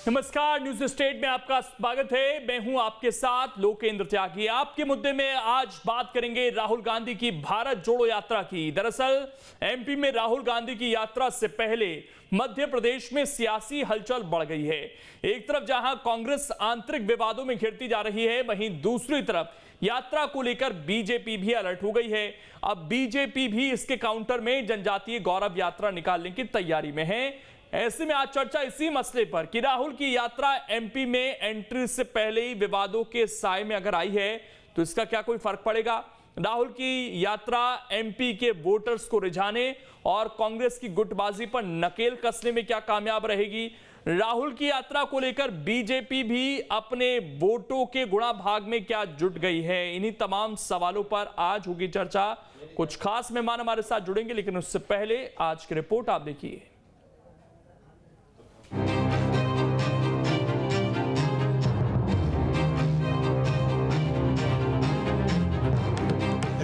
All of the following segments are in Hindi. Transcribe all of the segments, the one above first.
नमस्कार, न्यूज स्टेट में आपका स्वागत है। मैं हूं आपके साथ लोकेंद्र त्यागी। आपके मुद्दे में आज बात करेंगे राहुल गांधी की भारत जोड़ो यात्रा की। दरअसल एमपी में राहुल गांधी की यात्रा से पहले मध्य प्रदेश में सियासी हलचल बढ़ गई है। एक तरफ जहां कांग्रेस आंतरिक विवादों में घिरती जा रही है, वहीं दूसरी तरफ यात्रा को लेकर बीजेपी भी अलर्ट हो गई है। अब बीजेपी भी इसके काउंटर में जनजातीय गौरव यात्रा निकालने की तैयारी में है। ऐसे में आज चर्चा इसी मसले पर कि राहुल की यात्रा एमपी में एंट्री से पहले ही विवादों के साए में अगर आई है तो इसका क्या कोई फर्क पड़ेगा। राहुल की यात्रा एमपी के वोटर्स को रिझाने और कांग्रेस की गुटबाजी पर नकेल कसने में क्या कामयाब रहेगी। राहुल की यात्रा को लेकर बीजेपी भी अपने वोटों के गुणा भाग में क्या जुट गई है। इन्हीं तमाम सवालों पर आज होगी चर्चा। कुछ खास मेहमान हमारे साथ जुड़ेंगे, लेकिन उससे पहले आज की रिपोर्ट आप देखिए।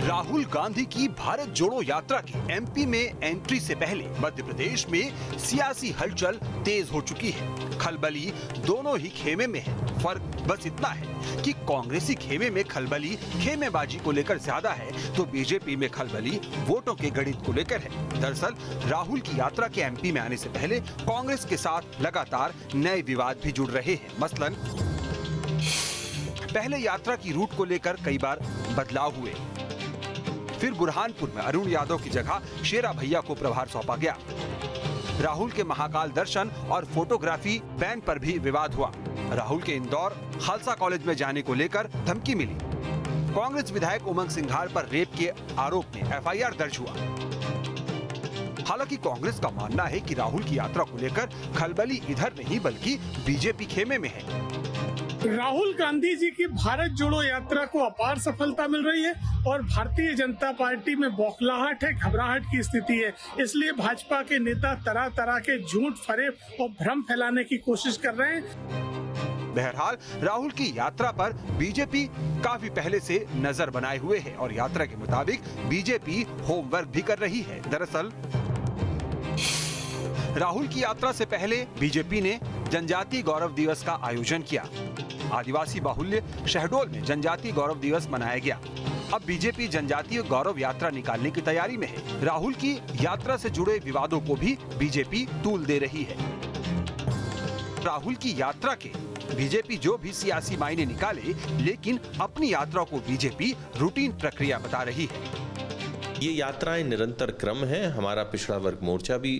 राहुल गांधी की भारत जोड़ो यात्रा की एमपी में एंट्री से पहले मध्य प्रदेश में सियासी हलचल तेज हो चुकी है। खलबली दोनों ही खेमे में है। फर्क बस इतना है कि कांग्रेसी खेमे में खलबली खेमेबाजी को लेकर ज्यादा है, तो बीजेपी में खलबली वोटों के गणित को लेकर है। दरअसल राहुल की यात्रा के एमपी में आने से पहले कांग्रेस के साथ लगातार नए विवाद भी जुड़ रहे हैं। मसलन पहले यात्रा की रूट को लेकर कई बार बदलाव हुए, फिर बुरहानपुर में अरुण यादव की जगह शेरा भैया को प्रभार सौंपा गया। राहुल के महाकाल दर्शन और फोटोग्राफी बैन पर भी विवाद हुआ। राहुल के इंदौर खालसा कॉलेज में जाने को लेकर धमकी मिली। कांग्रेस विधायक उमंग सिंघार पर रेप के आरोप में एफआईआर दर्ज हुआ। हालांकि कांग्रेस का मानना है कि राहुल की यात्रा को लेकर खलबली इधर नहीं बल्कि बीजेपी खेमे में है। राहुल गांधी जी की भारत जोड़ो यात्रा को अपार सफलता मिल रही है और भारतीय जनता पार्टी में बौखलाहट है, घबराहट की स्थिति है। इसलिए भाजपा के नेता तरह तरह के झूठ, फरेब और भ्रम फैलाने की कोशिश कर रहे हैं। बहरहाल राहुल की यात्रा पर बीजेपी काफी पहले से नजर बनाए हुए है और यात्रा के मुताबिक बीजेपी होमवर्क भी कर रही है। दरअसल राहुल की यात्रा से पहले बीजेपी ने जनजातीय गौरव दिवस का आयोजन किया। आदिवासी बाहुल्य शहडोल में जनजातीय गौरव दिवस मनाया गया। अब बीजेपी जनजातीय गौरव यात्रा निकालने की तैयारी में है। राहुल की यात्रा से जुड़े विवादों को भी बीजेपी तूल दे रही है। राहुल की यात्रा के बीजेपी जो भी सियासी मायने निकाले, लेकिन अपनी यात्रा को बीजेपी रूटीन प्रक्रिया बता रही है। ये यात्राएं निरंतर क्रम है। हमारा पिछड़ा वर्ग मोर्चा भी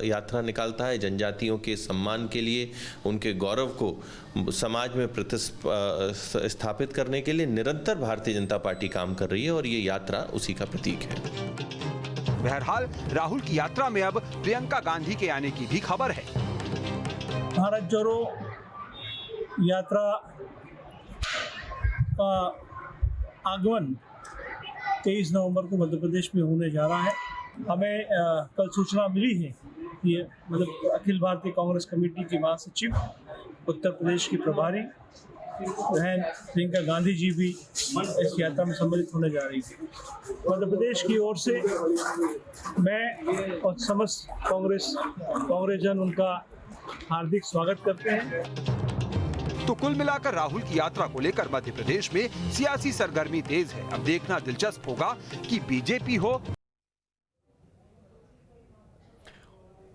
यात्रा निकालता है। जनजातियों के सम्मान के लिए, उनके गौरव को समाज में प्रतिस्थापित करने के लिए निरंतर भारतीय जनता पार्टी काम कर रही है और ये यात्रा उसी का प्रतीक है। बहरहाल राहुल की यात्रा में अब प्रियंका गांधी के आने की भी खबर है। भारत जोड़ो यात्रा का आगमन 23 नवंबर को मध्य प्रदेश में होने जा रहा है। हमें कल सूचना मिली है कि अखिल भारतीय कांग्रेस कमेटी की महासचिव, उत्तर प्रदेश की प्रभारी बहन प्रियंका गांधी जी भी इस यात्रा में सम्मिलित होने जा रही थी। मध्य प्रदेश की ओर से मैं और समस्त कांग्रेसजन उनका हार्दिक स्वागत करते हैं। तो कुल मिलाकर राहुल की यात्रा को लेकर मध्य प्रदेश में सियासी सरगर्मी तेज है। अब देखना दिलचस्प होगा कि बीजेपी हो।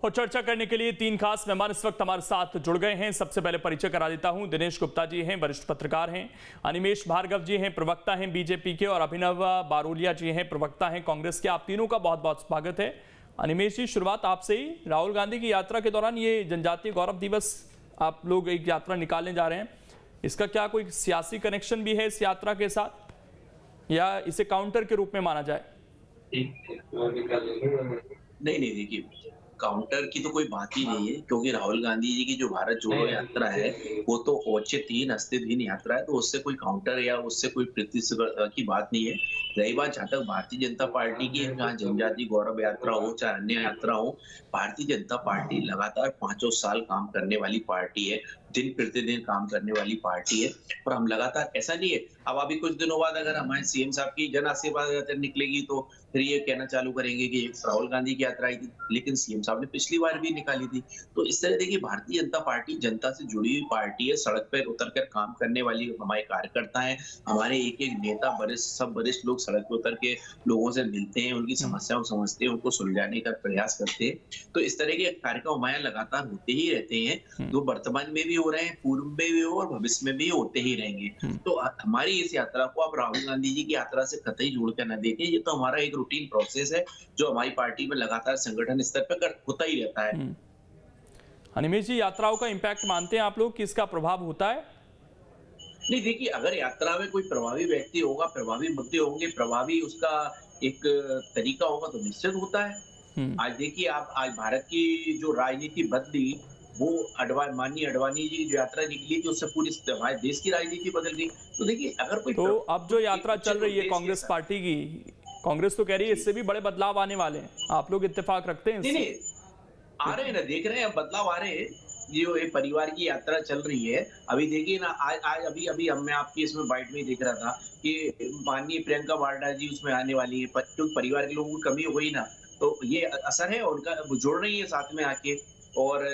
और चर्चा करने के लिए तीन खास मेहमान इस वक्त हमारे साथ जुड़ गए हैं। सबसे पहले परिचय करा देता हूं। दिनेश गुप्ता जी हैं, वरिष्ठ पत्रकार हैं। अनिमेश भार्गव जी हैं, प्रवक्ता हैं बीजेपी के। और अभिनव बारोलिया जी हैं, प्रवक्ता हैं कांग्रेस के। आप तीनों का बहुत बहुत स्वागत है। अनिमेश जी, शुरुआत आपसे ही। राहुल गांधी की यात्रा के दौरान ये जनजातीय गौरव दिवस आप लोग एक यात्रा निकालने जा रहे हैं, इसका क्या कोई सियासी कनेक्शन भी है इस यात्रा के साथ, या इसे काउंटर के रूप में माना जाए? नहीं, देखिए, काउंटर की तो कोई बात ही नहीं है, क्योंकि राहुल गांधी जी की जो भारत जोड़ो यात्रा है वो तो औचित्यहीन, अस्तित्वहीन यात्रा है, तो उससे कोई काउंटर या उससे कोई प्रतिस्पर्धा की बात नहीं है। रही बात जहाँ तक भारतीय जनता पार्टी की, जहाँ जनजाति गौरव यात्रा हो चाहे अन्य यात्रा हो, भारतीय जनता पार्टी लगातार 5 साल काम करने वाली पार्टी है, दिन प्रतिदिन काम करने वाली पार्टी है। और हम लगातार, ऐसा नहीं है अब अभी कुछ दिनों बाद अगर हमारे सीएम साहब की जन आशीर्वाद यात्रा निकलेगी तो फिर ये कहना चालू करेंगे कि राहुल गांधी की यात्रा आई थी, लेकिन सीएम साहब ने पिछली बार भी निकाली थी। तो इस तरह देखिए, भारतीय जनता पार्टी जनता से जुड़ी हुई पार्टी है, सड़क पर उतरकर काम करने वाली हमारे कार्यकर्ता है, हमारे एक एक नेता सब वरिष्ठ लोग सड़क पर उतर के लोगों से मिलते हैं, उनकी समस्याओं को समझते हैं, उनको सुलझाने का प्रयास करते हैं। तो इस तरह के कार्यक्रम हमारे लगातार होते ही रहते हैं, जो वर्तमान में भी हो रहे हैं, पूर्व में भी हो और भविष्य में भी होते ही रहेंगे। तो हमारी इस यात्रा को आप राहुल गांधी जी की यात्रा से कतई जोड़कर न देखें, ये तो हमारा एक रूटीन प्रोसेस है जो हमारी पार्टी में लगातार संगठन स्तर पर होता ही रहता है। अनिमेष जी, यात्राओं का इम्पैक्ट मानते हैं आप लोग कि इसका प्रभाव होता है? नहीं देखिए, अगर यात्रा में कोई प्रभावी व्यक्ति होगा, प्रभावी मुद्दे होंगे, प्रभावी उसका एक तरीका होगा तो निश्चित होता है। आज देखिए, आप आज भारत की जो राजनीति बदली, वो माननीय अडवाणी जी जो यात्रा निकली थी उससे पूरी हमारे देश की राजनीति बदल गई। तो देखिए, अगर कोई तो अब जो यात्रा चल रही है कांग्रेस पार्टी की, कांग्रेस तो कह रही है इससे भी बड़े बदलाव आने वाले हैं, आप लोग इत्तेफाक रखते हैं? नहीं, आ रहे हैं ना, देख रहे हैं, बदलाव आ रहे हैं। जो एक परिवार की यात्रा चल रही है, अभी देखिए ना, आज अभी मैं आपकी इसमें बाइट में देख रहा था कि माननीय प्रियंका वाड्रा जी उसमें आने वाली है, क्योंकि परिवार के लोगों की कमी हो गई ना, तो ये असर है उनका, वो जुड़ रही है साथ में आके। और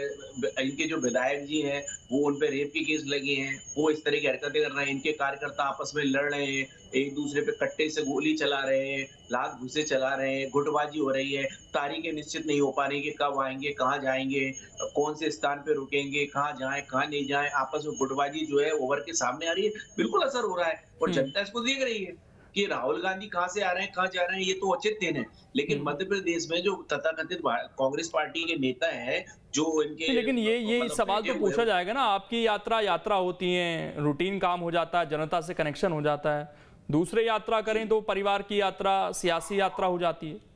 इनके जो विधायक जी हैं वो उन पे रेप के केस लगे हैं, वो इस तरह की हरकतें कर रहे हैं, इनके कार्यकर्ता आपस में लड़ रहे हैं, एक दूसरे पे कट्टे से गोली चला रहे हैं, लात घुसे चला रहे हैं, गुटबाजी हो रही है, तारीखें निश्चित नहीं हो पा रही कि कब आएंगे, कहाँ जाएंगे, कौन से स्थान पे रुकेंगे, कहाँ जाएं कहाँ नहीं जाएं, आपस में गुटबाजी जो है उभर के सामने आ रही है। बिल्कुल असर हो रहा है और जनता इसको देख रही है कि राहुल गांधी कहाँ से आ रहे हैं, कहाँ जा रहे हैं, ये तो औचित्य है। लेकिन मध्य प्रदेश में जो तथाकथित कांग्रेस पार्टी के नेता हैं जो इनके, लेकिन ये सवाल तो पूछा जाएगा ना, आपकी यात्रा होती है, रूटीन काम हो जाता है, जनता से कनेक्शन हो जाता है, दूसरे यात्रा करें तो परिवार की यात्रा, सियासी यात्रा हो जाती है।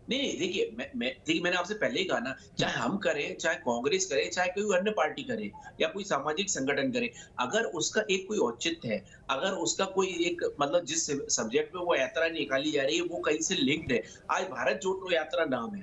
नहीं देखिए, मैंने आपसे पहले ही कहा ना, चाहे हम करें, चाहे कांग्रेस करे, चाहे कोई अन्य पार्टी करे या कोई सामाजिक संगठन करे, अगर उसका एक कोई औचित्य है, अगर उसका कोई एक मतलब जिस सब्जेक्ट में वो यात्रा निकाली जा रही है वो कहीं से लिंक्ड है। आज भारत जोड़ो यात्रा नाम है,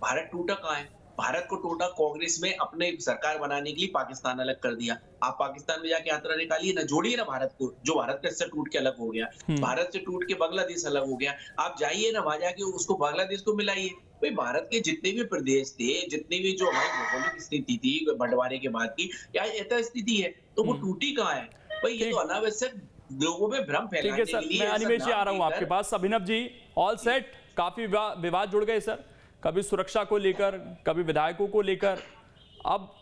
भारत टूटा कहाँ है? भारत को टूटा कांग्रेस में अपने सरकार बनाने के लिए पाकिस्तान अलग कर दिया। आप पाकिस्तान में जाके यात्रा निकालिए ना, जोड़िए ना भारत को, जो भारत का हिस्सा टूट के अलग हो गया, भारत से टूट के बांग्लादेश अलग हो गया, आप जाइए ना वहां जाके उसको बांग्लादेश को मिलाइए। भाई भारत के जितने भी प्रदेश थे, जितनी भी जो हमारी भौगोलिक स्थिति थी बंटवारे के बाद की, क्या ऐसा स्थिति है? तो वो टूटी कहाँ है? भाई ये तो अनावश्यक लोगों में भ्रम फैलाने के लिए। मैं अनिमेष जी आ रहा हूँ आपके पास। Abhinav ji, all set? काफी विवाद जुड़ गए सर, कभी सुरक्षा को लेकर, कभी विधायकों को लेकर, अब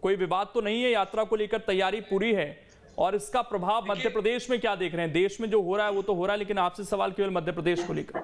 कोई विवाद तो नहीं है, यात्रा को लेकर तैयारी पूरी है, और इसका प्रभाव मध्य प्रदेश में क्या देख रहे हैं? देश में जो हो रहा है वो तो हो रहा है, लेकिन आपसे सवाल केवल मध्य प्रदेश को लेकर,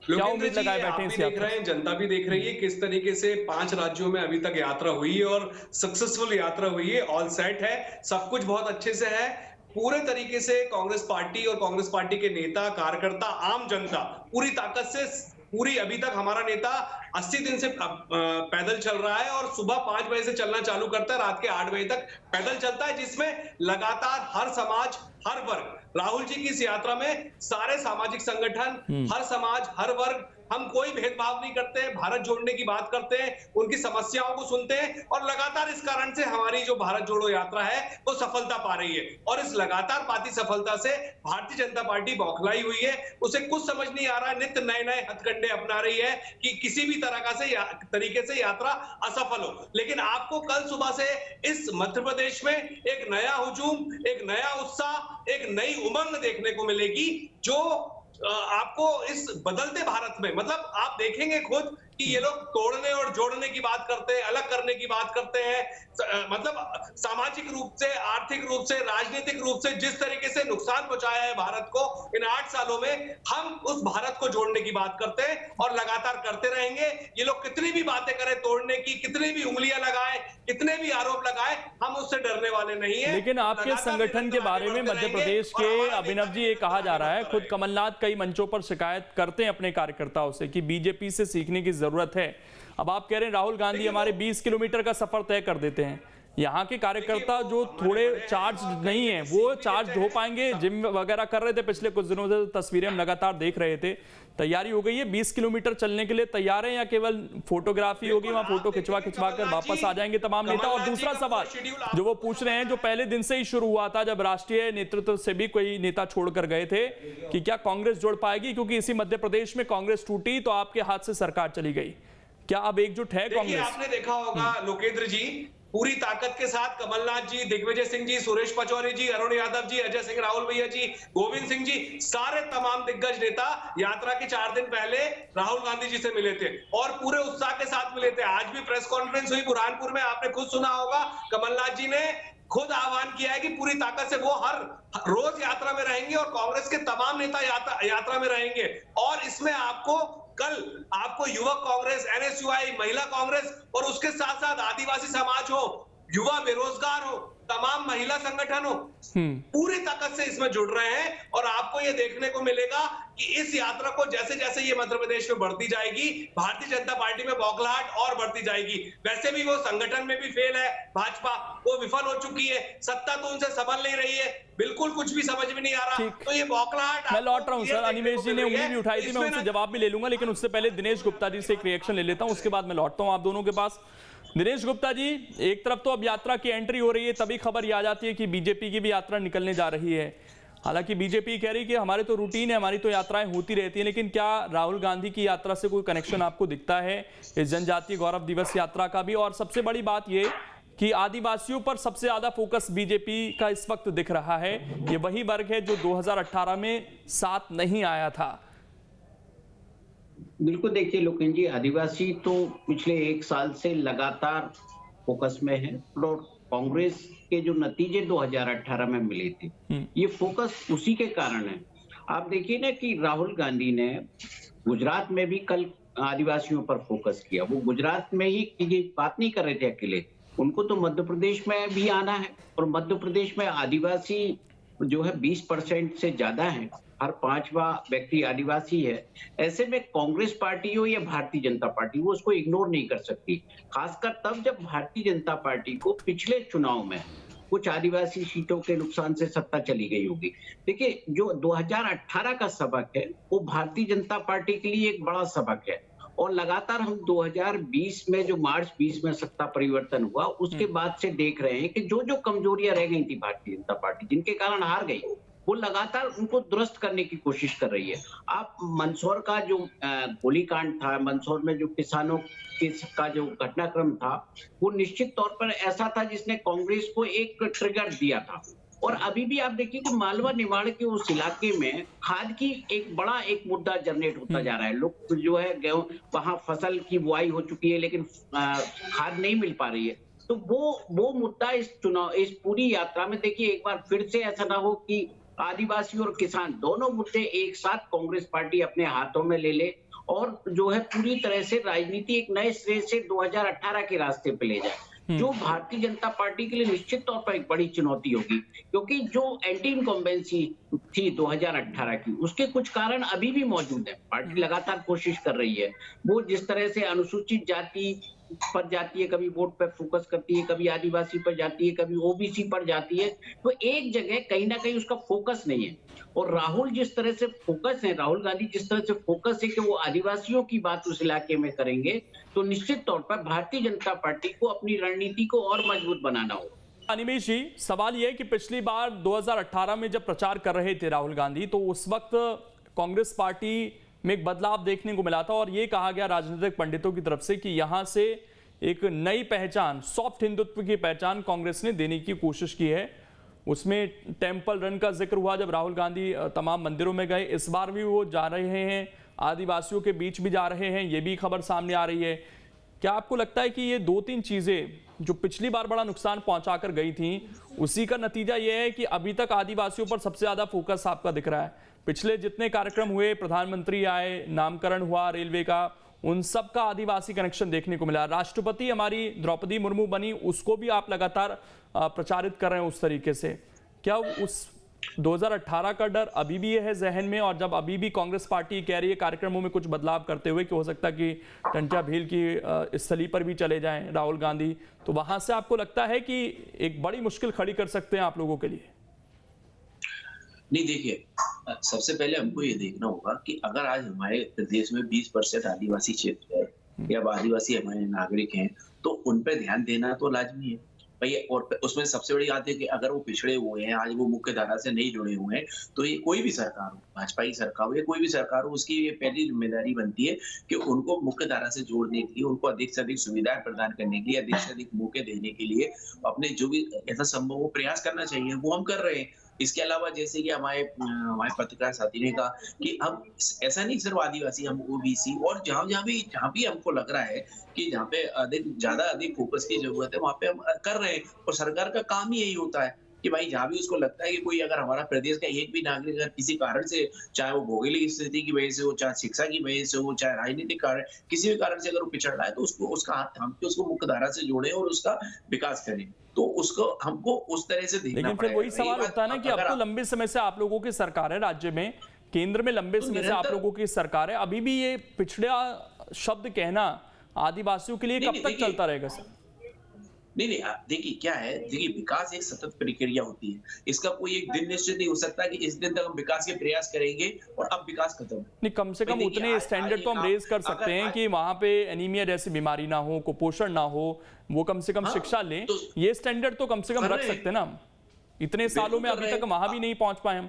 क्या उम्मीद लगाए बैठे हैं? देख रहे हैं, जनता भी देख रही है किस तरीके से 5 राज्यों में अभी तक यात्रा हुई है और सक्सेसफुल यात्रा हुई है, ऑल सेट है, सब कुछ बहुत अच्छे से है। पूरे तरीके से कांग्रेस पार्टी और कांग्रेस पार्टी के नेता, कार्यकर्ता, आम जनता पूरी ताकत से, पूरी अभी तक हमारा नेता 80 दिन से पैदल चल रहा है और सुबह 5 बजे से चलना चालू करता है, रात के 8 बजे तक पैदल चलता है, जिसमें लगातार हर समाज, हर वर्ग, राहुल जी की इस यात्रा में सारे सामाजिक संगठन, हर समाज, हर वर्ग, हम कोई भेदभाव नहीं करते हैं, भारत जोड़ने की बात करते हैं, उनकी समस्याओं को सुनते हैं, और लगातार इस कारण से हमारी जो भारत जोड़ो यात्रा है वो सफलता पा रही है। और इस लगातार पाती सफलता से भारतीय जनता पार्टी बौखलाई हुई है, उसे कुछ समझ नहीं आ रहा है, नित्य नए नए हथकंडे अपना रही है कि किसी भी तरीके से यात्रा असफल हो। लेकिन आपको कल सुबह से इस मध्य प्रदेश में एक नया हुजूम, एक नया उत्साह, एक नई उमंग देखने को मिलेगी, जो आपको इस बदलते भारत में, मतलब आप देखेंगे खुद कि ये लोग तोड़ने और जोड़ने की बात करते हैं, अलग करने की बात करते हैं, मतलब सामाजिक रूप से, आर्थिक रूप से, राजनीतिक रूप से जिस तरीके से नुकसान पहुंचाया है भारत को इन 8 सालों में, हम उस भारत को जोड़ने की बात करते हैं और लगातार करते रहेंगे। ये लोग कितनी भी बातें करें तोड़ने की, कितनी भी उंगलियां लगाएं, कितने भी आरोप लगाएं, हम उससे डरने वाले नहीं है। लेकिन आपके संगठन के बारे में मध्य प्रदेश के अभिनव जी ये कहा जा रहा है, खुद कमलनाथ कई मंचों पर शिकायत करते हैं अपने कार्यकर्ताओं से कि बीजेपी से सीखने की जरूरत है। अब आप कह रहे हैं राहुल गांधी हमारे 20 किलोमीटर का सफर तय कर देते हैं, यहाँ के कार्यकर्ता जो थोड़े चार्ज नहीं है वो चार्ज हो पाएंगे? जिम वगैरह कर रहे थे पिछले कुछ दिनों से, तस्वीरें हम लगातार देख रहे थे। तैयारी हो गई है? 20 किलोमीटर चलने के लिए तैयार है या केवल फोटोग्राफी होगी, वहां फोटो खिंचवा कर वापस आ जाएंगे तमाम नेता? और दूसरा सवाल जो वो पूछ रहे हैं, जो पहले दिन से ही शुरू हुआ था जब राष्ट्रीय नेतृत्व से भी कोई नेता छोड़कर गए थे, कि क्या कांग्रेस जोड़ पाएगी? क्योंकि इसी मध्य प्रदेश में कांग्रेस टूटी तो आपके हाथ से सरकार चली गई, क्या अब एकजुट है कांग्रेस? आपने देखा होगा लोकेंद्र जी, पूरी ताकत के साथ कमलनाथ जी, दिग्विजय सिंह जी, सुरेश पचौरी जी, अरुण यादव जी, अजय सिंह राहुल भैया जी, गोविंद सिंह जी, सारे तमाम दिग्गज नेता यात्रा के 4 दिन पहले राहुल गांधी जी से मिले थे और पूरे उत्साह के साथ मिले थे। आज भी प्रेस कॉन्फ्रेंस हुई बुरहानपुर में, आपने खुद सुना होगा, कमलनाथ जी ने खुद आह्वान किया है कि पूरी ताकत से वो हर रोज यात्रा में रहेंगे और कांग्रेस के तमाम नेता यात्रा में रहेंगे। और इसमें कल आपको युवक कांग्रेस, एनएसयूआई, महिला कांग्रेस और उसके साथ साथ आदिवासी समाज हो, युवा बेरोजगार हो, तमाम महिला संगठन हो, पूरी ताकत से इसमें जुड़ रहे हैं। और आपको ये देखने को मिलेगा कि इस यात्रा को जैसे जैसे ये मध्य प्रदेश में बढ़ती जाएगी, भारतीय जनता पार्टी में बौखलाहट और बढ़ती जाएगी। वैसे भी वो संगठन में भी फेल है, भाजपा वो विफल हो चुकी है, सत्ता तो उनसे संभल नहीं रही है, बिल्कुल कुछ भी समझ में नहीं आ रहा। तो ये बौखलाहट, मैं लौट रहा हूं सर, अनिमेष जी ने उंगली भी उठाई थी, मैं उनसे जवाब भी ले लूंगा, लेकिन उससे पहले दिनेश गुप्ता जी से एक रिएक्शन ले लेता हूं, उसके बाद मैं लौटता हूं आप दोनों के पास। दिनेश गुप्ता जी, एक तरफ तो अब यात्रा की एंट्री हो रही है, तभी खबर ये आ जाती है कि बीजेपी की भी यात्रा निकलने जा रही है। हालांकि बीजेपी कह रही है कि हमारे तो रूटीन है, हमारी तो यात्राएं होती रहती हैं, लेकिन क्या राहुल गांधी की यात्रा से कोई कनेक्शन आपको दिखता है इस जनजातीय गौरव दिवस यात्रा का भी? और सबसे बड़ी बात ये कि आदिवासियों पर सबसे ज्यादा फोकस बीजेपी का इस वक्त दिख रहा है, ये वही वर्ग है जो 2018 में साथ नहीं आया था। बिल्कुल, देखिए लोकेंद्र जी, आदिवासी तो पिछले 1 साल से लगातार फोकस में है और कांग्रेस के जो नतीजे 2018 में मिले थे, ये फोकस उसी के कारण है। आप देखिए ना कि राहुल गांधी ने गुजरात में भी कल आदिवासियों पर फोकस किया। वो गुजरात में ही ये बात नहीं कर रहे थे अकेले, उनको तो मध्य प्रदेश में भी आना है और मध्य प्रदेश में आदिवासी जो है 20% से ज्यादा है, हर 5वां व्यक्ति आदिवासी है। ऐसे में कांग्रेस पार्टी हो या भारतीय जनता पार्टी, वो उसको इग्नोर नहीं कर सकती, खासकर तब जब भारतीय जनता पार्टी को पिछले चुनाव में कुछ आदिवासी सीटों के नुकसान से सत्ता चली गई होगी। देखिए, जो 2018 का सबक है वो भारतीय जनता पार्टी के लिए एक बड़ा सबक है और लगातार हम 2020 में जो मार्च 20 में सत्ता परिवर्तन हुआ उसके बाद से देख रहे हैं कि जो जो कमजोरियां रह गई थी भारतीय जनता पार्टी, जिनके कारण हार गई, वो लगातार उनको दुरुस्त करने की कोशिश कर रही है। आप मंदसौर का जो गोलीकांड था, मंदसौर में जो किसानों का जो घटनाक्रम था, वो निश्चित तौर पर ऐसा था जिसने कांग्रेस को एक ट्रिगर दिया था। और अभी भी आप देखिए कि मालवा निमाड़ के उस इलाके में खाद की एक बड़ा एक मुद्दा जनरेट होता जा रहा है। लोग जो है गेहूं, वहां फसल की बुआई हो चुकी है लेकिन खाद नहीं मिल पा रही है। तो वो मुद्दा इस पूरी यात्रा में, देखिए एक बार फिर से ऐसा ना हो कि आदिवासी और किसान दोनों मुद्दे एक साथ कांग्रेस पार्टी अपने हाथों में ले ले और जो है पूरी तरह से राजनीति एक नए सिरे से 2018 के रास्ते पे ले जाए, जो भारतीय जनता पार्टी के लिए निश्चित तौर पर एक बड़ी चुनौती होगी। क्योंकि जो एंटी इनकम्बेंसी थी 2018 की, उसके कुछ कारण अभी भी मौजूद है। पार्टी लगातार कोशिश कर रही है, वो जिस तरह से अनुसूचित जाति पर जाती है, कभी वोट पर फोकस करती है, कभी आदिवासी पर जाती है, कभी ओबीसी पर जाती है, तो एक जगह कहीं ना कहीं उसका फोकस नहीं है। और राहुल जिस तरह से फोकस है, राहुल गांधी जिस तरह से फोकस है कि वो आदिवासियों की बात उस इलाके में करेंगे, तो निश्चित तौर पर भारतीय जनता पार्टी को अपनी रणनीति को और मजबूत बनाना होगा। अनिमेष जी, सवाल यह है कि पिछली बार 2018 में जब प्रचार कर रहे थे राहुल गांधी, तो उस वक्त कांग्रेस पार्टी में एक बदलाव देखने को मिला था और यह कहा गया राजनीतिक पंडितों की तरफ से कि यहां से एक नई पहचान, सॉफ्ट हिंदुत्व की पहचान कांग्रेस ने देने की कोशिश की है। उसमें टेम्पल रन का जिक्र हुआ जब राहुल गांधी तमाम मंदिरों में गए। इस बार भी वो जा रहे हैं, आदिवासियों के बीच भी जा रहे हैं, ये भी खबर सामने आ रही है। क्या आपको लगता है कि ये 2-3 चीजें जो पिछली बार बड़ा नुकसान पहुंचा कर गई थी, उसी का नतीजा ये है कि अभी तक आदिवासियों पर सबसे ज्यादा फोकस आपका दिख रहा है? पिछले जितने कार्यक्रम हुए, प्रधानमंत्री आए, नामकरण हुआ रेलवे का, उन सब का आदिवासी कनेक्शन देखने को मिला। राष्ट्रपति हमारी द्रौपदी मुर्मू बनी, उसको भी आप लगातार प्रचारित कर रहे हैं उस तरीके से। क्या उस 2018 का डर अभी भी है जहन में, और जब अभी भी कांग्रेस पार्टी कह रही है कार्यक्रमों में कुछ बदलाव करते हुए कि हो सकता है कि टंट्या भील की स्थली पर भी चले जाएं राहुल गांधी, तो वहां से आपको लगता है कि एक बड़ी मुश्किल खड़ी कर सकते हैं आप लोगों के लिए? नहीं, देखिए, सबसे पहले हमको ये देखना होगा कि अगर आज हमारे प्रदेश में 20% आदिवासी क्षेत्र है या आदिवासी हमारे नागरिक हैं, तो उन पर ध्यान देना तो लाजमी है भैया। और उसमें सबसे बड़ी बात है कि अगर वो पिछड़े हुए हैं, आज वो मुख्य धारा से नहीं जुड़े हुए हैं, तो ये कोई भी सरकार हो, भाजपा की सरकार हो या कोई भी सरकार हो, उसकी ये पहली जिम्मेदारी बनती है कि उनको मुख्य धारा से जोड़ने के लिए, उनको अधिक से अधिक सुविधाएं प्रदान करने के लिए, अधिक से अधिक मौके देने के लिए अपने जो भी यथासंभव वो प्रयास करना चाहिए, वो हम कर रहे हैं। इसके अलावा जैसे कि हमारे पत्रकार साथी ने कहा कि हम ऐसा नहीं सिर्फ आदिवासी, हम ओबीसी और जहां भी हमको लग रहा है कि जहाँ पे अधिक फोकस की जरूरत है, वहां पे हम कर रहे हैं। और सरकार का काम ही यही होता है कि भाई जहाँ भी उसको लगता है कि कोई अगर हमारा प्रदेश का एक भी नागरिक अगर किसी कारण से, चाहे वो भौगोलिक स्थिति की वजह से हो, चाहे शिक्षा की वजह से हो, चाहे राजनीतिक कारण, किसी भी कारण से अगर वो पिछड़ रहा है, तो उसको उसका हाथ थाम के उसको मुख्य धारा से जोड़े और उसका विकास करें। तो उसको हमको उस तरह से देखना लेकिन फिर वही सवाल होता है ना कि अब तो लंबे समय से आप लोगों की सरकार है राज्य में, केंद्र में लंबे समय से आप लोगों की सरकार है, अभी भी ये पिछड़ा शब्द कहना आदिवासियों के लिए कब तक चलता रहेगा सर? नहीं, देखिए क्या है, देखिए विकास एक सतत प्रक्रिया होती है, इसका कोई एक दिन निश्चित नहीं हो सकता कि इस दिन तक हम विकास के प्रयास करेंगे और अब विकास खत्म। नहीं, कम से कम उतने स्टैंडर्ड तो हम रेज कर सकते हैं कि वहां पे एनीमिया जैसी बीमारी ना हो, कुपोषण ना हो, वो कम से कम शिक्षा लें, ये स्टैंडर्ड तो कम से कम रख सकते हैं ना हम। इतने सालों में अभी तक वहां भी नहीं पहुंच पाए हम।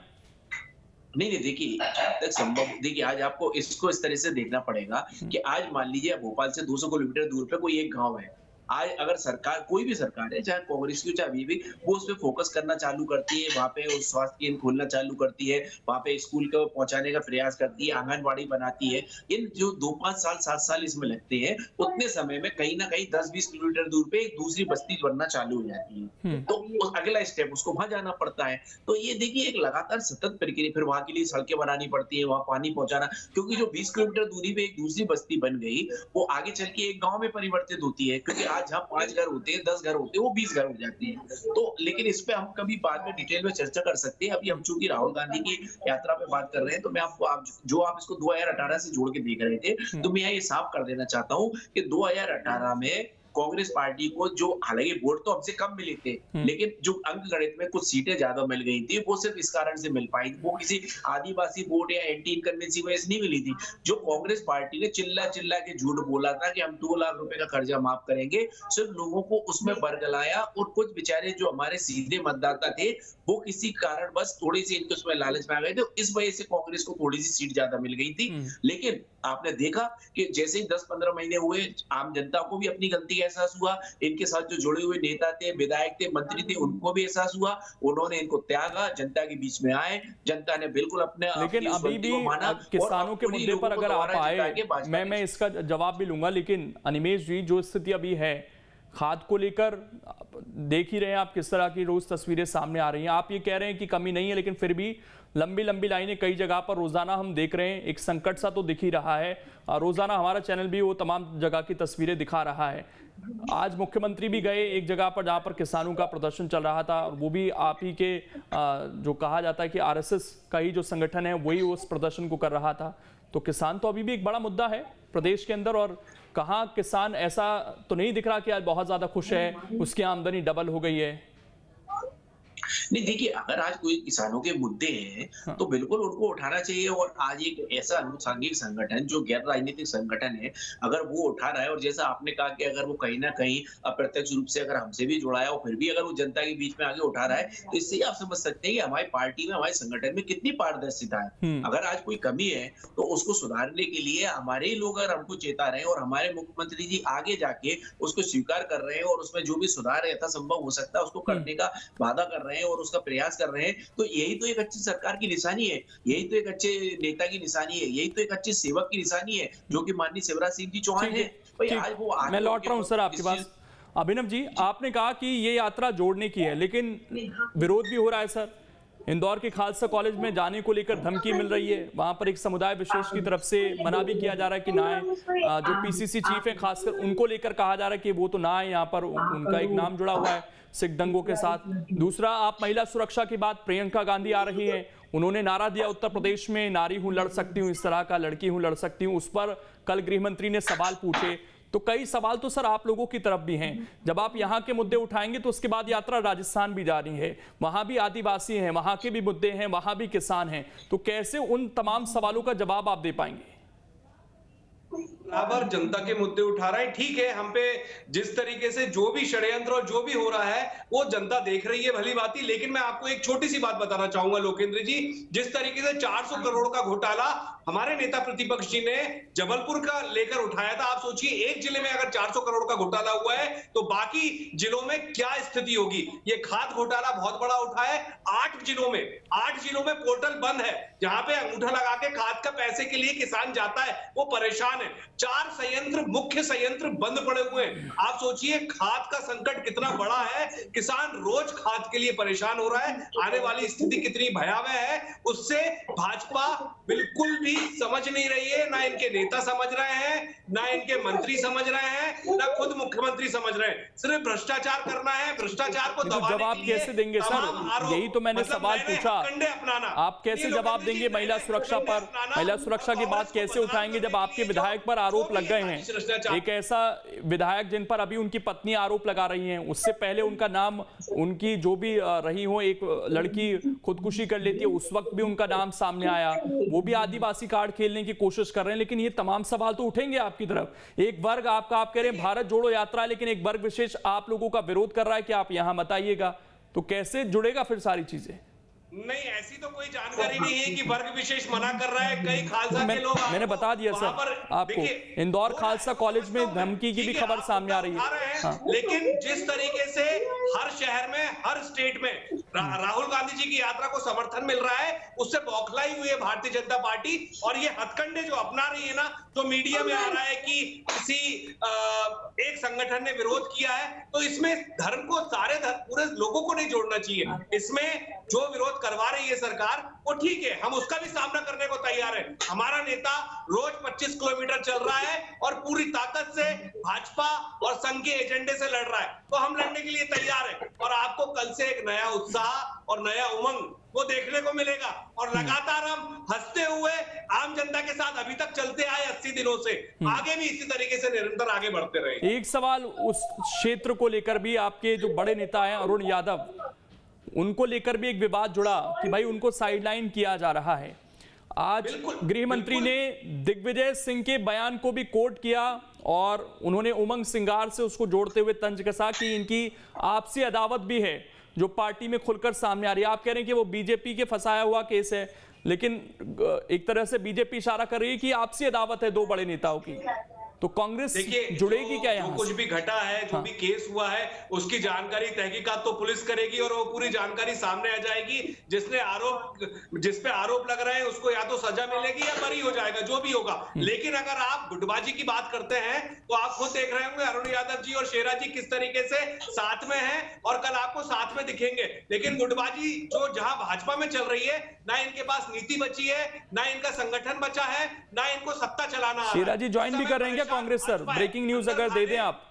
नहीं, देखिए जब तक संभव, देखिए आज आपको इसको इस तरह से देखना पड़ेगा कि आज मान लीजिए भोपाल से 200 किलोमीटर दूर पे कोई एक गांव है, आज अगर सरकार, कोई भी सरकार है, चाहे कांग्रेस की चाहे अभी भी, वो उस पर फोकस करना चालू करती है, वहाँ पे स्वास्थ्य केंद्र खोलना चालू करती है, वहाँ पे स्कूल को पहुंचाने का प्रयास करती है, आंगनबाड़ी बनाती है। इन जो 2-5 साल 7 साल इसमें लगते हैं, उतने समय में कहीं ना कहीं 10-20 किलोमीटर दूर पे एक दूसरी बस्ती बनना चालू हो जाती है, तो अगला स्टेप उसको वहां जाना पड़ता है। तो ये देखिए एक लगातार सतत प्रक्रिया, फिर वहां के लिए सड़कें बनानी पड़ती है, वहां पानी पहुंचाना, क्योंकि जो 20 किलोमीटर दूरी पे एक दूसरी बस्ती बन गई, वो आगे चल के एक गाँव में परिवर्तित होती है, क्योंकि आज जहाँ 5 घर होते हैं, 10 घर होते हैं, वो 20 घर हो जाते हैं। तो लेकिन इस पे हम कभी बाद में डिटेल में चर्चा कर सकते हैं। अभी हम चूंकि राहुल गांधी की यात्रा पे बात कर रहे हैं, तो मैं आपको आप इसको 2018 से जोड़ के देख रहे थे, तो मैं ये साफ कर देना चाहता हूँ कि 2018 में कांग्रेस पार्टी को जो, हालांकि वोट तो हमसे कम मिले थे, लेकिन जो अंक गणित में कुछ सीटें ज्यादा मिल गई थी, वो सिर्फ इस कारण से मिल पाई, वो किसी आदिवासी वोट या एंटी इनकम्बेंसी वजह से नहीं मिली थी। जो कांग्रेस पार्टी ने चिल्ला के झूठ बोला था कि हम 2 लाख रुपए का कर्जा माफ करेंगे, सिर्फ लोगों को उसमें बरगलाया, और कुछ बेचारे जो हमारे सीधे मतदाता थे, वो किसी कारण बस थोड़ी सी इनके उसमें लालच में आ गए थे, इस वजह से कांग्रेस को थोड़ी सी सीट ज्यादा मिल गई थी। लेकिन आपने देखा कि जैसे ही 10-15 महीने हुए, आम जनता को भी अपनी गलती एहसास हुआ, इनके साथ जो जुड़े हुए नेता थे, विधायक थे, मंत्री थे, उनको भी एहसास हुआ, उन्होंने इनको त्यागा, जनता के बीच में आए, जनता ने बिल्कुल अपने, लेकिन अभी भी किसानों के मुद्दे पर अगर आप आए, मैं इसका जवाब भी लूंगा, लेकिन अनिमेश जी, जो स्थिति अभी है खाद को लेकर, देख ही रहे हैं आप किस तरह की रोज तस्वीरें सामने आ रही हैं। आप ये कह रहे हैं कि कमी नहीं है, लेकिन फिर भी लंबी लाइनें कई जगह पर रोजाना हम देख रहे हैं, एक संकट सा तो दिख ही रहा है। रोजाना हमारा चैनल भी वो तमाम जगह की तस्वीरें दिखा रहा है। आज मुख्यमंत्री भी गए एक जगह पर जहां पर किसानों का प्रदर्शन चल रहा था, वो भी आप ही के जो कहा जाता है कि आरएसएस का ही जो संगठन है वही उस प्रदर्शन को कर रहा था। तो किसान तो अभी भी एक बड़ा मुद्दा है प्रदेश के अंदर, और कहाँ किसान ऐसा तो नहीं दिख रहा कि आज बहुत ज्यादा खुश है, उसकी आमदनी डबल हो गई है। नहीं, देखिए अगर आज कोई किसानों के मुद्दे हैं तो बिल्कुल उनको उठाना चाहिए, और आज एक ऐसा अनुसांघिक संगठन जो गैर राजनीतिक संगठन है, अगर वो उठा रहा है, और जैसा आपने कहा कि अगर वो कहीं ना कहीं अप्रत्यक्ष रूप से अगर हमसे भी जुड़ा है और फिर भी अगर वो जनता के बीच में आगे उठा रहा है, तो इससे आप समझ सकते हैं कि हमारी पार्टी में, हमारे संगठन में कितनी पारदर्शिता है। अगर आज कोई कमी है तो उसको सुधारने के लिए हमारे ही लोग अगर हमको चेता रहे हैं, और हमारे मुख्यमंत्री जी आगे जाके उसको स्वीकार कर रहे हैं, और उसमें जो भी सुधार यथासंभव हो सकता है उसको करने का वादा कर रहे हैं और उसका प्रयास कर रहे हैं, तो यही तो एक अच्छी सरकार की निशानी है, यही तो एक अच्छे नेता की निशानी है, यही तो एक अच्छे सेवक की निशानी है, जो कि माननीय शिवराज सिंह जी चौहान है। आज वो मैं लौट रहा हूं सर आपके पास। अभिनव जी, आपने कहा कि ये यात्रा जोड़ने की है, लेकिन विरोध भी हो रहा है सर। इंदौर के खालसा कॉलेज में जाने को लेकर धमकी मिल रही है। वहां पर एक समुदाय विशेष की तरफ से मना भी किया जा रहा है कि ना आए। जो पीसीसी चीफ है खासकर उनको लेकर कहा जा रहा है कि वो तो ना आए, यहाँ पर उनका एक नाम जुड़ा हुआ है सिख दंगों के साथ। दूसरा, आप महिला सुरक्षा की बात, प्रियंका गांधी आ रही है, उन्होंने नारा दिया उत्तर प्रदेश में नारी हूं लड़ सकती हूं, इस तरह का लड़की हूं लड़ सकती हूं। उस पर कल गृह मंत्री ने सवाल पूछे, तो कई सवाल तो सर आप लोगों की तरफ भी हैं। जब आप यहाँ के मुद्दे उठाएंगे तो उसके बाद यात्रा राजस्थान भी जा रही है, वहां भी आदिवासी हैं, वहां के भी मुद्दे हैं, वहां भी किसान हैं, तो कैसे उन तमाम सवालों का जवाब आप दे पाएंगे? बराबर जनता के मुद्दे उठा रहे हैं, ठीक है। हम पे जिस तरीके से जो भी षड्यंत्र और जो भी हो रहा है वो जनता देख रही है, भली बात ही। लेकिन मैं आपको एक छोटी सी बात बताना चाहूंगा लोकेंद्र जी, जिस तरीके से 400 करोड़ का घोटाला हमारे नेता प्रतिपक्ष जी ने जबलपुर का लेकर उठाया था, आप सोचिए एक जिले में अगर 400 करोड़ का घोटाला हुआ है तो बाकी जिलों में क्या स्थिति होगी। ये खाद घोटाला बहुत बड़ा उठा है, 8 जिलों में पोर्टल बंद है, जहां पे अंगूठा लगा के खाद का पैसे के लिए किसान जाता है, वो परेशान है। 4 संयंत्र, मुख्य संयंत्र बंद पड़े हुए हैं। आप सोचिए खाद का संकट कितना बड़ा है, किसान रोज खाद के लिए परेशान हो रहा है, आने वाली स्थिति कितनी भयावह है, उससे भाजपा बिल्कुल भी समझ नहीं रही है। ना इनके नेता समझ रहे हैं, ना इनके मंत्री समझ रहे हैं, ना खुद मुख्यमंत्री समझ रहे हैं। सिर्फ भ्रष्टाचार करना है, भ्रष्टाचार को दबाने जवाब के लिए कैसे देंगे सर? यही तो मैंने सवाल पूछा, आप कैसे जवाब देंगे महिला सुरक्षा पर? महिला सुरक्षा की बात कैसे उठाएंगे जब आपके विधायक पर आरोप लग गए हैं? एक ऐसा विधायक जिन पर अभी उनकी पत्नी आरोप लगा रही हैं, उससे पहले उनका नाम, उनकी जो भी रही हो, एक लड़की खुदकुशी कर लेती है, उस वक्त भी उनका नाम सामने आया, वो भी आदिवासी कार्ड खेलने की कोशिश कर रहे हैं। लेकिन ये तमाम सवाल तो उठेंगे आपकी तरफ। एक वर्ग आपका, आप कह रहे हैं भारत जोड़ो यात्रा, लेकिन एक वर्ग विशेष आप लोगों का विरोध कर रहा है कि आप यहां मत आइएगा, तो कैसे जुड़ेगा फिर सारी चीजें? नहीं, ऐसी तो कोई जानकारी नहीं है कि वर्ग विशेष मना कर रहा है। कई खालसा के लोग, मैंने बता दिया सर आपको, इंदौर खालसा कॉलेज में धमकी की भी खबर सामने आ रही है। हाँ। लेकिन जिस तरीके से हर शहर में, हर स्टेट में राहुल गांधी जी की यात्रा को समर्थन मिल रहा है, उससे बौखलाई हुई है भारतीय जनता पार्टी। और ये हथकंडे जो अपना रही है ना, जो मीडिया में आ रहा है कि किसी एक संगठन ने विरोध किया है, तो इसमें धर्म को, पूरे लोगों को नहीं जोड़ना चाहिए। इसमें जो विरोध करवा रही है सरकार, वो ठीक है, हम उसका भी सामना करने को तैयार है। हमारा नेता रोज 25 किलोमीटर चल रहा है और पूरी ताकत से भाजपा और संघ के एजेंडे से लड़ रहा है, तो हम लड़ने के लिए तैयार है। और आपको कल से एक नया उत्साह और नया उमंग वो देखने को मिलेगा। और लगातार हम हंसते हुए आम जनता के साथ अभी तक चलते आए 80 दिनों से, आगे भी इसी तरीके से निरंतर आगे बढ़ते रहे। एक सवाल उस क्षेत्र को लेकर भी, आपके जो बड़े नेता हैं अरुण यादव, उनको लेकर भी एक विवाद जुड़ा कि भाई उनको साइडलाइन किया जा रहा है। आज गृह मंत्री ने दिग्विजय सिंह के बयान को भी कोट किया और उन्होंने उमंग सिंगार से उसको जोड़ते हुए तंज कसा कि इनकी आपसी अदावत भी है जो पार्टी में खुलकर सामने आ रही है। आप कह रहे हैं कि वो बीजेपी के फंसाया हुआ केस है, लेकिन एक तरह से बीजेपी इशारा कर रही है कि आपसी अदावत है दो बड़े नेताओं की, तो कांग्रेस जुड़ेगी क्या यहाँ? कुछ भी घटा है, जो भी केस हुआ है, उसकी जानकारी तहकीकात तो पुलिस करेगी और वो पूरी जानकारी सामने आ जाएगी। जिस पे आरोप लग रहे हैं उसको या तो सजा मिलेगी या बरी हो जाएगा, जो भी होगा। लेकिन अगर आप गुटबाजी की बात करते हैं तो आप खुद देख रहे होंगे अरुण यादव जी और शेरा जी किस तरीके से साथ में हैं और कल आपको साथ में दिखेंगे। लेकिन गुटबाजी जो जहां भाजपा में चल रही है, ना इनके पास नीति बची है, ना इनका संगठन बचा है, ना इनको सत्ता चलाना। शेरा जी ज्वाइन भी कर रहे हैं क्या कांग्रेस? सर ब्रेकिंग न्यूज अगर दे दें आप।